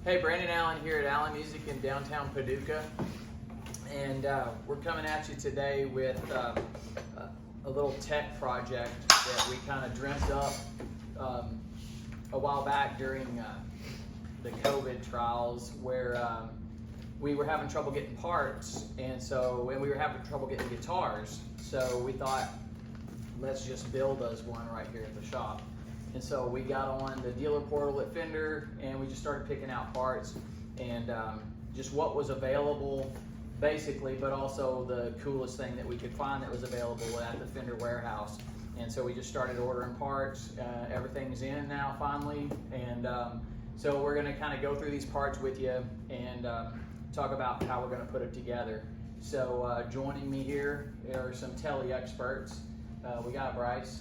Hey, Brandon Allen here at Allen Music in downtown Paducah, and we're coming at you today with a little tech project that we kind of dreamt up a while back during the COVID trials, where we were having trouble getting parts, and we were having trouble getting guitars. So we thought, let's just build us one right here at the shop. And so we got on the dealer portal at Fender, and we just started picking out parts and just what was available, basically, but also the coolest thing that we could find that was available at the Fender warehouse. And so we just started ordering parts. Everything's in now finally, and so we're going to kind of go through these parts with you and talk about how we're going to put it together. So joining me here are some tele experts. We got Bryce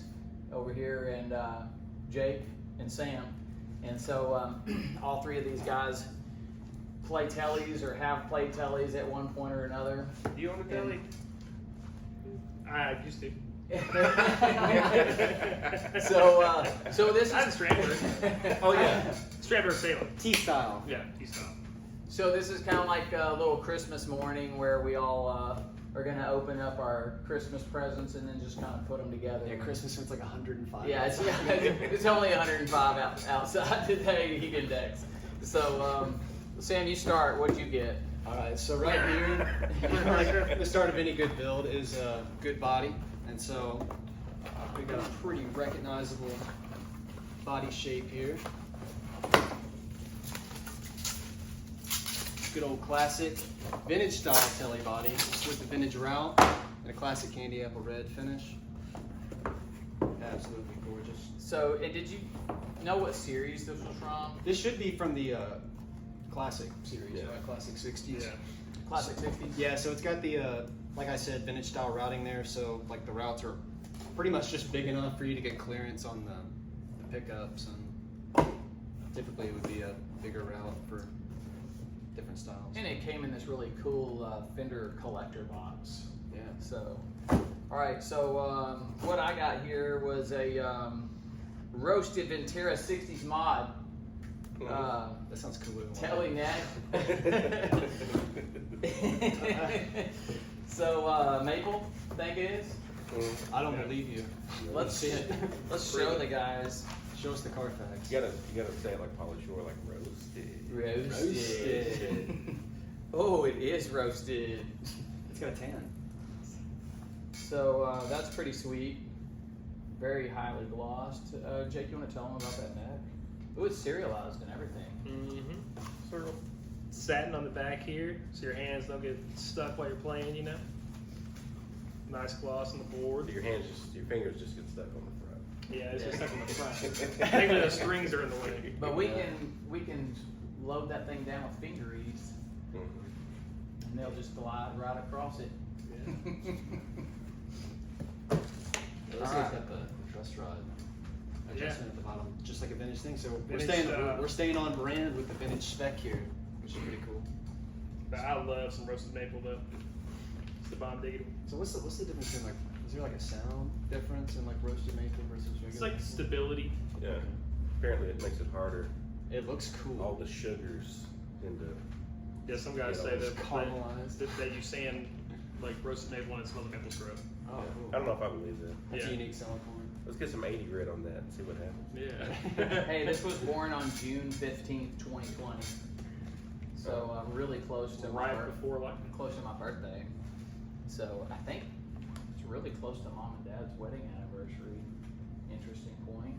over here, and Jake and Sam, and so all three of these guys play tellies or have played tellies at one point or another. Do you own a telly? I used to. So this I'm is Stradler. Oh yeah, Stradler Salem. T-style. Yeah, T-style. so this is kind of like a little Christmas morning where we all are gonna open up our Christmas presents and then just kind of put them together. Yeah, Christmas it's like 105. Yeah, it's only 105 outside today, heat index. So, Sam, you start. What'd you get? All right, so right here, the start of any good build is a good body, and so we got a pretty recognizable body shape here. Good old classic vintage style telly body with the vintage route and a classic candy apple red finish. Absolutely gorgeous. So, and did you know what series this was from? This should be from the classic series, Yeah. right? Classic 60s. Yeah. Classic 60s? Yeah, so it's got the, like I said, vintage style routing there. So like the routes are pretty much just big enough for you to get clearance on the pickups, and typically it would be a bigger route for different styles. And it came in this really cool Fender collector box. Yeah. So, all right, so what I got here was a roasted Ventura 60s mod. That sounds cool. Telly neck. So Maple, think it is? I don't believe you. Let's show the guys. Show us the Carfax. You gotta say it like Polly Shore, like roasted. Roasted. Oh, it is roasted. It's got a tan. So that's pretty sweet. Very highly glossed. Jake, you want to tell them about that neck? Ooh, it's serialized and everything. Mm-hmm. Sort of satin on the back here, so your hands don't get stuck while you're playing. You know. Nice gloss on the board. Your fingers just get stuck on the front. Yeah, it's just stuck on the front. Maybe the strings are in the way. But we can load that thing down with finger ease, and they'll just glide right across it. Yeah. This All has right. got the truss rod Yeah. adjustment at the bottom, just like a vintage thing. So Vintage, we're staying on brand with the vintage spec here, which is pretty cool. But I love some roasted maple though. It's the bomb diggity. So what's the difference in, like, is there like a sound difference in like roasted maple versus regular? It's like maple? stability. Yeah. Apparently it makes it harder. It looks cool. All the sugars into. Yeah, some guys You know, say it's that caramelized. that you sand like roasted maple and it smells like maple syrup. Oh, cool. I don't know if I believe that. That's Yeah. a unique selling point. Let's get some 80 grit on that and see what happens. Yeah. Hey, this was born on June 15th, 2020. So really close to Right before like. close to my birthday. So I think it's really close to mom and dad's wedding anniversary. Interesting point.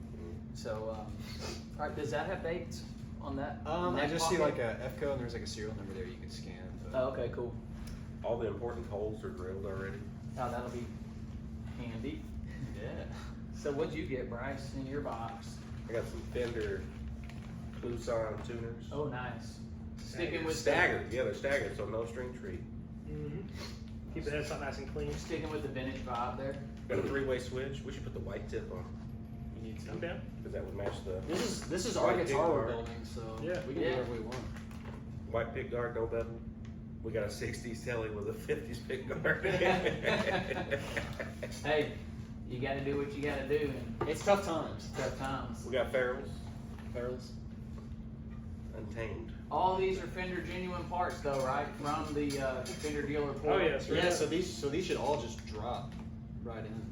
So, all right, does that have dates on that? I neck just see pocket? like a F code and there's like a serial number there you can scan. But Oh, okay, cool. All the important holes are drilled already. Oh, that'll be handy. yeah. So what'd you get, Bryce, in your box? I got some Fender Tucson tuners. Oh, nice. Sticking with Staggered. Yeah, they're staggered, so no string treat. Mm-hmm. Keep the headstock nice and clean. Sticking with the vintage vibe there. Got a 3-way switch. We should put the white tip on. You need I'm to. down. Because that would match the This is our White guitar we're pick building, so Yeah. we can do whatever we want. white pick guard, no bevel. We got a 60s telly with a 50s pick guard. Hey, you gotta do what you gotta do in It's tough times. tough times. We got ferrules. Ferrules. untamed. All these are Fender genuine parts though, right? From the Fender dealer pool. Oh yes, right. Yeah, so these should all just drop right in.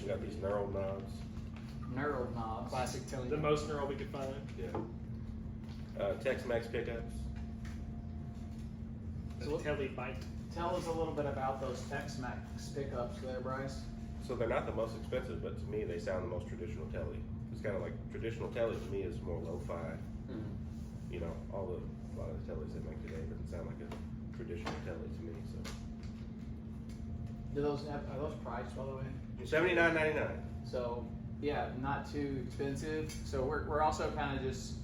We got these knurled knobs. Knurled knobs. Classic Tele. The most neural we could find. Yeah. Tex-Mex pickups. So The Tele bike. Tell us a little bit about those Tex-Mex pickups there, Bryce. So they're not the most expensive, but to me they sound the most traditional Tele. It's kind of like traditional Tele to me is more lo-fi. Mhm. You know, a lot of the Teles they make today doesn't sound like a traditional Tele to me. So Do those are those priced, by the way? $79.99. So yeah, not too expensive. So we're also kind of just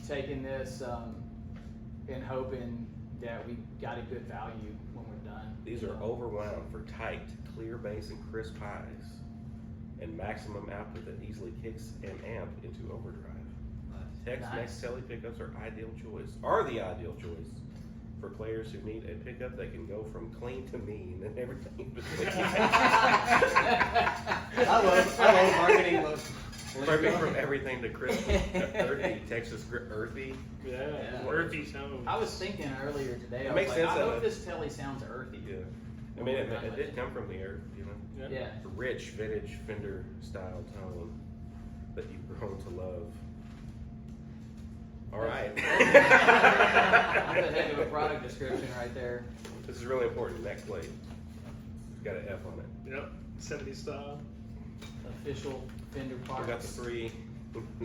taking this and hoping that we got a good value when we're done. These are overwound for tight, clear bass and crisp highs, and maximum output that easily kicks an amp into overdrive. Tex-Mex Nice. Tele pickups are the ideal choice for players who need a pickup that can go from clean to mean and everything in between. I love marketing. Perfect from everything to crisp, earthy, Texas earthy. Yeah. Yeah. Earthy tone. I was thinking earlier today, I was makes like, sense I that hope this Tele sounds earthy. Yeah, I mean it did come from the earth, you know. Yeah. Yeah. The rich vintage Fender style tone that you've grown to love. All right. That's a heck of a product description right there. This is really important. Next plate. It's got an F on it. Yep. 70s style. Official Fender We got the parts. 3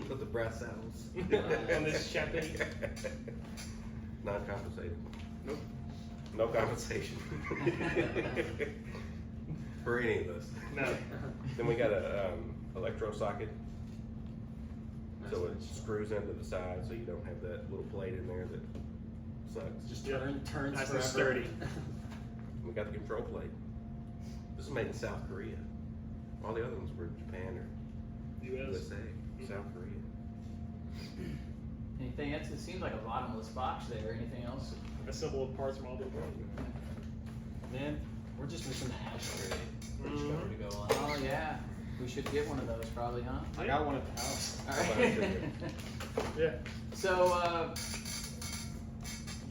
with the brass saddles. On this champagne. Non-compensated. Nope. No compensation. For any of us. No. Then we got a electro socket. So it screws into the side so you don't have that little plate in there that sucks. Just Yeah. turns Nice and forever. sturdy. We got the control plate. This is made in South Korea. All the other ones were Japan or US. USA, South Korea. Anything else? It seems like a bottomless box there. Anything else? Assembled parts from all the Man, we're just missing the hash tray. Mhm. Cover to go on. Oh yeah, we should get one of those probably, huh? I got one at the house. All How about right. it? Yeah. So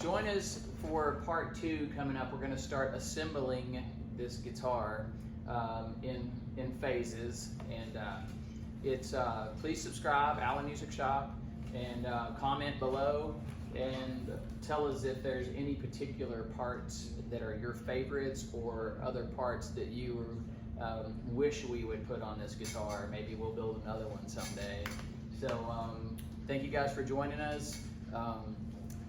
join us for part 2 coming up. We're going to start assembling this guitar in phases, and it's please subscribe, Allen Music Shop, and comment below and tell us if there's any particular parts that are your favorites or other parts that you wish we would put on this guitar. Maybe we'll build another one someday. So thank you guys for joining us.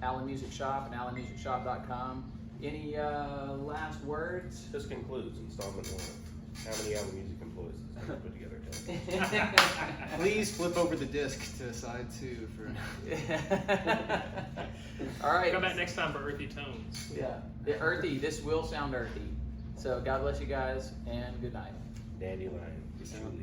Allen Music Shop and allenmusicshop.com. Any last words? This concludes installment 1. How many Allen Music employees is this gonna put together? Ted? Please flip over the disc to side 2 for. All right. Come back next time for earthy tones. Yeah, the earthy. This will sound earthy. So God bless you guys, and good night. Dandelion. Sound-